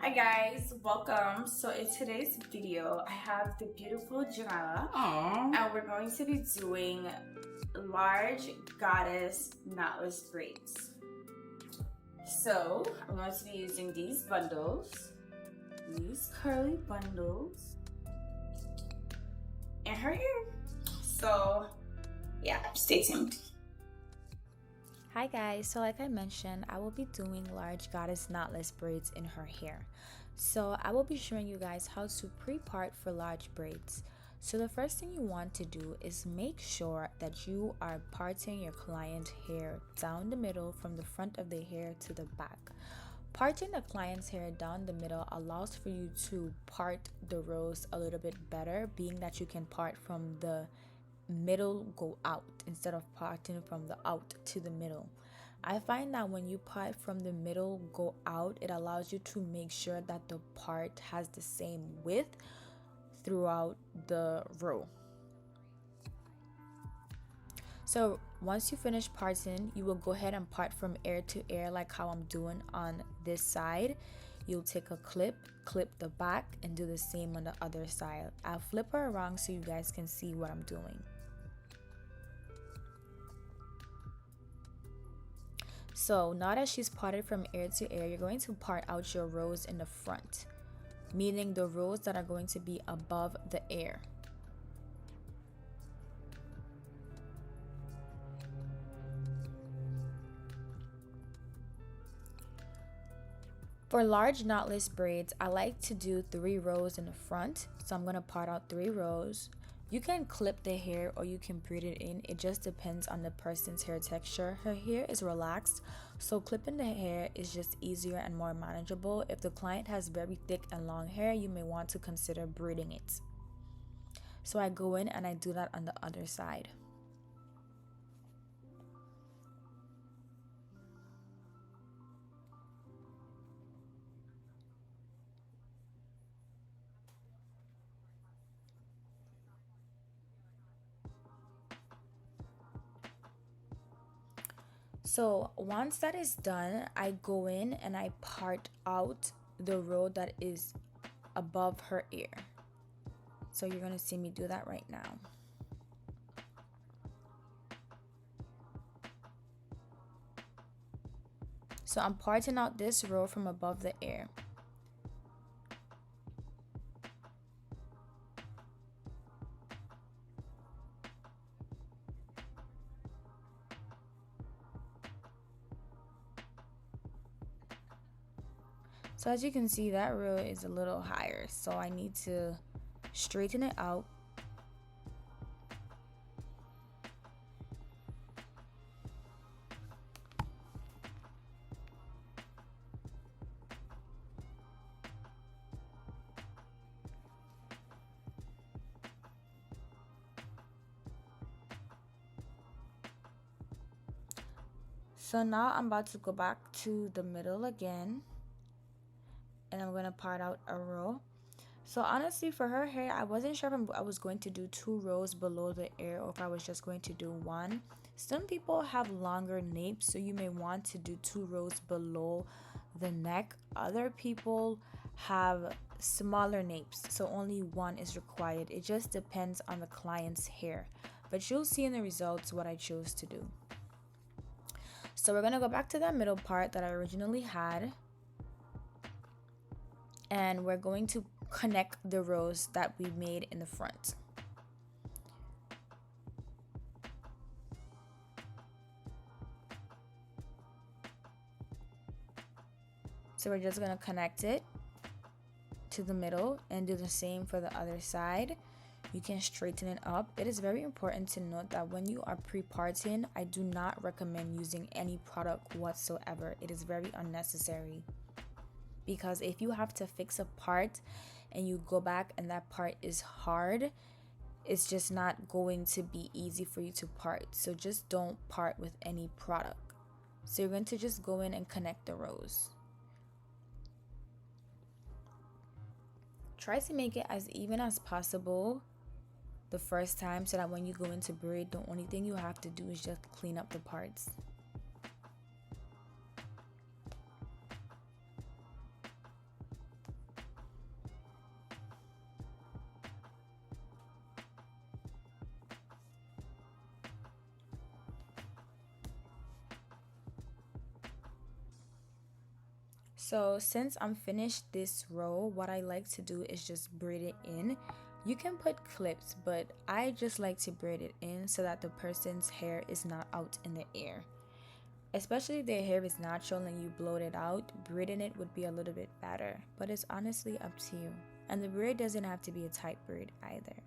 Hi guys, welcome. So in today's video, I have the beautiful Janela, Aww. and we're going to be doing large goddess knotless braids. So I'm going to be using these bundles, these curly bundles, and her hair. So yeah, stay tuned. Hi guys, so like I mentioned, I will be doing large goddess knotless braids in her hair. So I will be showing you guys how to pre-part for large braids. So the first thing you want to do is make sure that you are parting your client hair down the middle from the front of the hair to the back. Parting the client's hair down the middle allows for you to part the rows a little bit better, being that you can part from the middle go out instead of parting from the out to the middle. I find that when you part from the middle go out, it allows you to make sure that the part has the same width throughout the row. So once you finish parting, you will go ahead and part from ear to ear like how I'm doing on this side. You'll take a clip the back, and do the same on the other side. I'll flip her around so you guys can see what I'm doing. So now that she's parted from ear to ear, you're going to part out your rows in the front, meaning the rows that are going to be above the ear. For large knotless braids, I like to do 3 rows in the front. So I'm going to part out 3 rows. You can clip the hair or you can braid it in. It just depends on the person's hair texture. Her hair is relaxed, so clipping the hair is just easier and more manageable. If the client has very thick and long hair, you may want to consider braiding it. So I go in and I do that on the other side. So once that is done, I go in and I part out the row that is above her ear. So you're gonna see me do that right now. So I'm parting out this row from above the ear. So as you can see, that row is a little higher, so I need to straighten it out. So now I'm about to go back to the middle again, and I'm gonna part out a row. So honestly, for her hair, I wasn't sure if I was going to do 2 rows below the ear or if I was just going to do 1. Some people have longer napes, so you may want to do 2 rows below the neck. Other people have smaller napes, so only 1 is required. It just depends on the client's hair, but you'll see in the results what I chose to do. So we're gonna go back to that middle part that I originally had, and we're going to connect the rows that we made in the front. So we're just gonna connect it to the middle and do the same for the other side. You can straighten it up. It is very important to note that when you are pre-parting, I do not recommend using any product whatsoever. It is very unnecessary, because if you have to fix a part and you go back and that part is hard, it's just not going to be easy for you to part. So just don't part with any product. So you're going to just go in and connect the rows. Try to make it as even as possible the first time, so that when you go into braid, the only thing you have to do is just clean up the parts. So since I'm finished this row, what I like to do is just braid it in. You can put clips, but I just like to braid it in so that the person's hair is not out in the air. Especially if their hair is natural and you blow it out, braiding it would be a little bit better, but it's honestly up to you. And the braid doesn't have to be a tight braid either.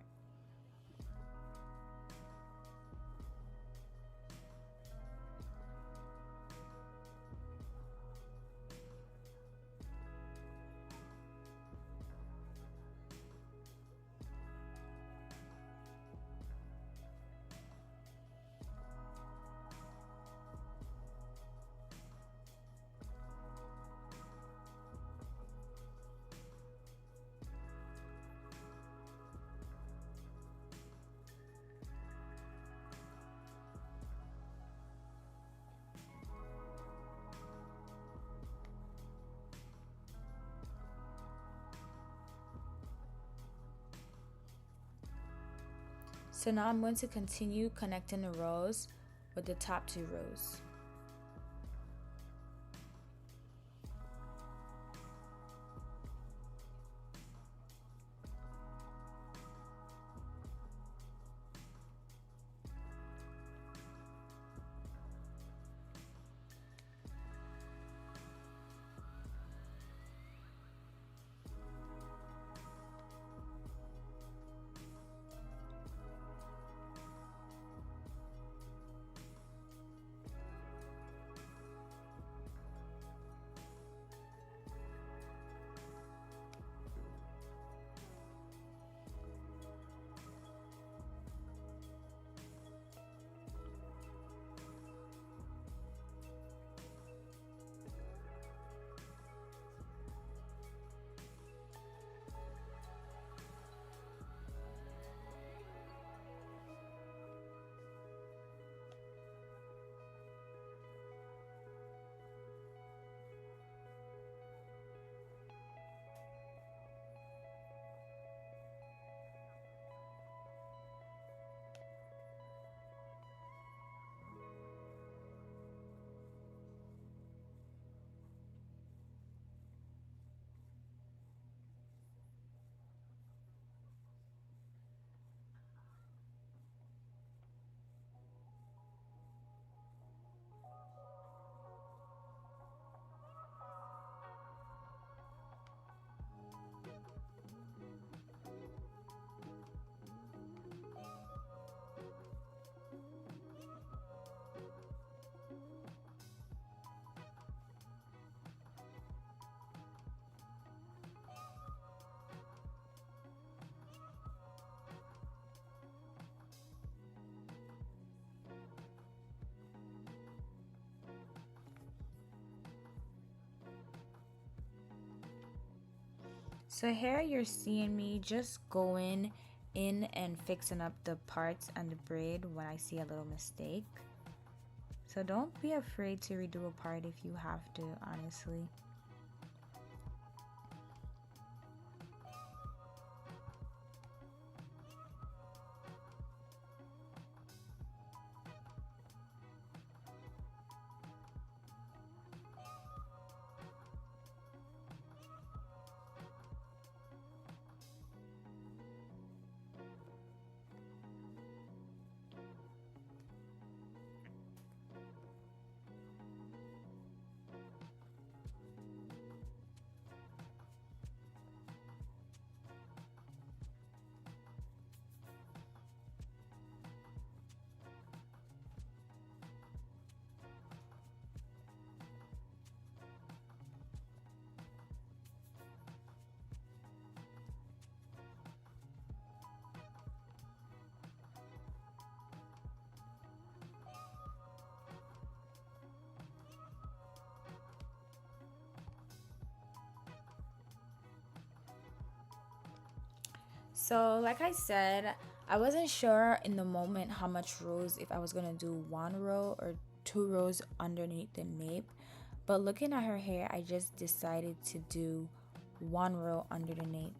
So now I'm going to continue connecting the rows with the top 2 rows. So here you're seeing me just going in and fixing up the parts and the braid when I see a little mistake. So don't be afraid to redo a part if you have to, honestly. So like I said, I wasn't sure in the moment how much rows, if I was gonna do 1 row or 2 rows underneath the nape, but looking at her hair, I just decided to do 1 row under the nape.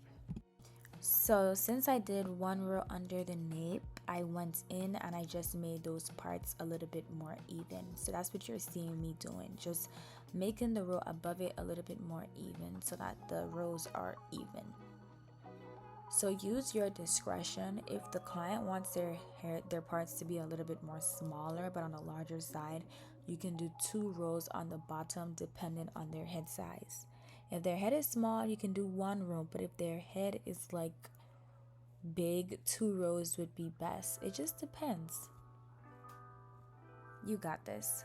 So since I did 1 row under the nape, I went in and I just made those parts a little bit more even. So that's what you're seeing me doing, just making the row above it a little bit more even so that the rows are even. So use your discretion. If the client wants their parts to be a little bit more smaller but on the larger side, you can do 2 rows on the bottom depending on their head size. If their head is small, you can do 1 row, but if their head is like big, 2 rows would be best. It just depends. You got this.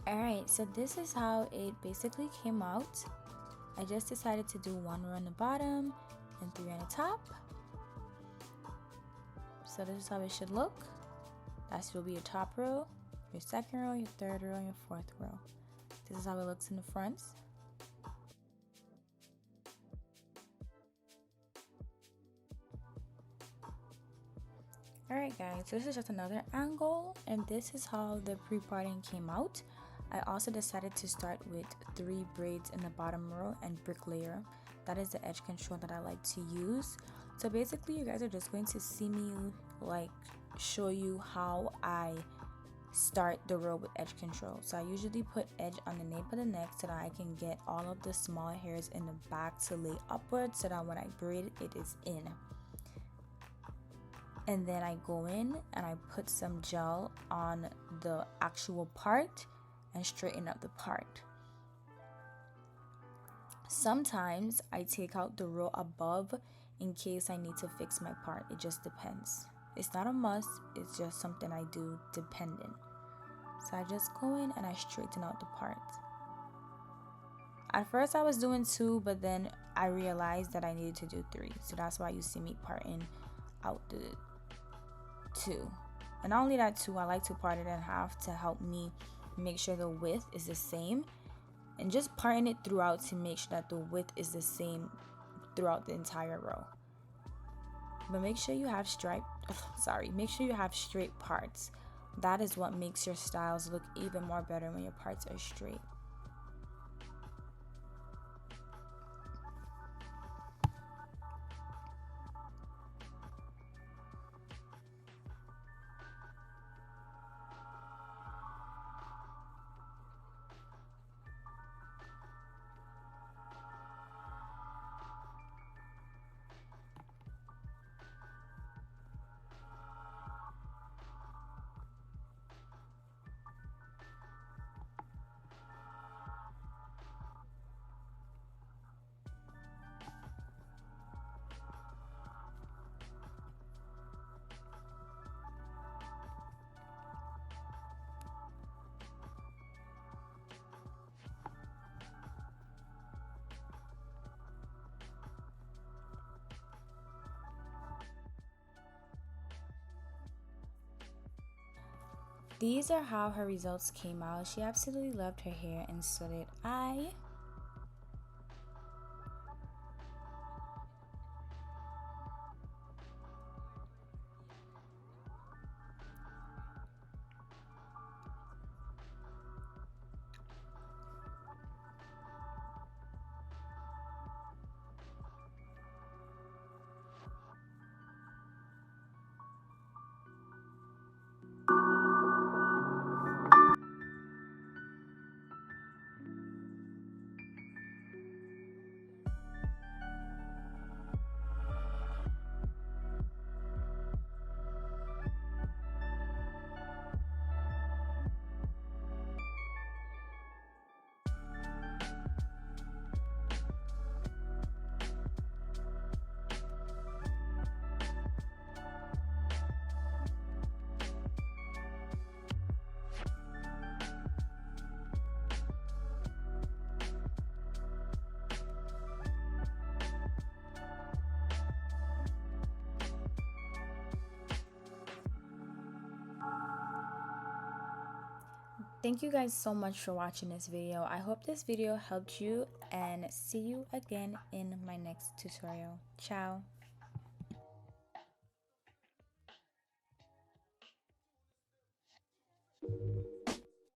Alright, so this is how it basically came out. I just decided to do 1 row on the bottom and 3 on the top. So this is how it should look. That will be your top row, your second row, your third row, and your fourth row. This is how it looks in the front. Alright guys, so this is just another angle, and this is how the pre-parting came out. I also decided to start with 3 braids in the bottom row and bricklayer. That is the edge control that I like to use. So basically you guys are just going to see me like show you how I start the row with edge control. So I usually put edge on the nape of the neck so that I can get all of the small hairs in the back to lay upwards so that when I braid it is in. And then I go in and I put some gel on the actual part and straighten up the part. Sometimes I take out the row above in case I need to fix my part. It just depends. It's not a must, it's just something I do dependent. So I just go in and I straighten out the part. At first I was doing 2, but then I realized that I needed to do 3. So that's why you see me parting out the 2. And not only that too, I like to part it in half to help me make sure the width is the same, and just parting it throughout to make sure that the width is the same throughout the entire row. But make sure you have make sure you have straight parts. That is what makes your styles look even more better when your parts are straight. These are how her results came out. She absolutely loved her hair, and so did I. Thank you guys so much for watching this video. I hope this video helped you, and see you again in my next tutorial. Ciao.